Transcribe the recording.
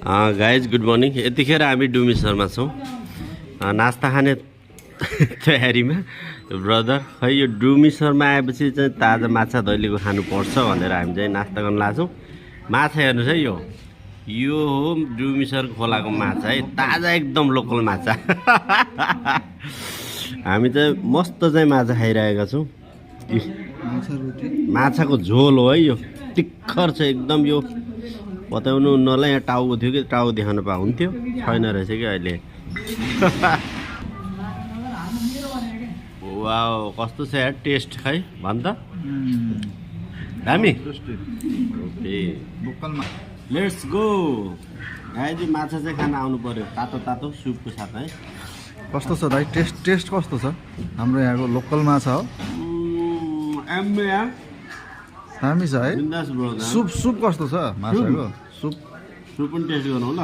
Guys good morning. यतिखेर हामी डुमिसरमा छौँ नास्ता खाने तयारीमा। ब्रदर खै यो डुमिसरमा आएपछि चाहिँ ताजा माछा दैलेको खानुपर्छ भनेर हामी चाहिँ नास्ता गर्न लाग्छौँ। माछा हेर्नुहोस् है, यो हो डुमिसर खोलाको माछा है, ताजा एकदम लोकल माछा। हामी चाहिँ मस्त चाहिँ माछा खाइरहेका छौँ। माछाको झोल हो है यो, टिक्खर छ एकदम। यो बताउनु नलाई यहाँ टाउको थियो कि टाउको देखाउन पाउँथ्यो, छैन रहेछ कि अहिले। वाउ कस्तो छ यार टेस्ट, खै भन् त दामी। Okay let's go. गाइज माछा चाहिँ खान आउनु पर्यो, तातो तातो सुपको साथ है। कस्तो छ दाइ? टेस्ट कस्तो छ? हाम्रो यहाँको लोकल माछा हो, दामी छ है। सुप कस्तो छ माछाको? सुप पनि टेस्ट गरौँ ल।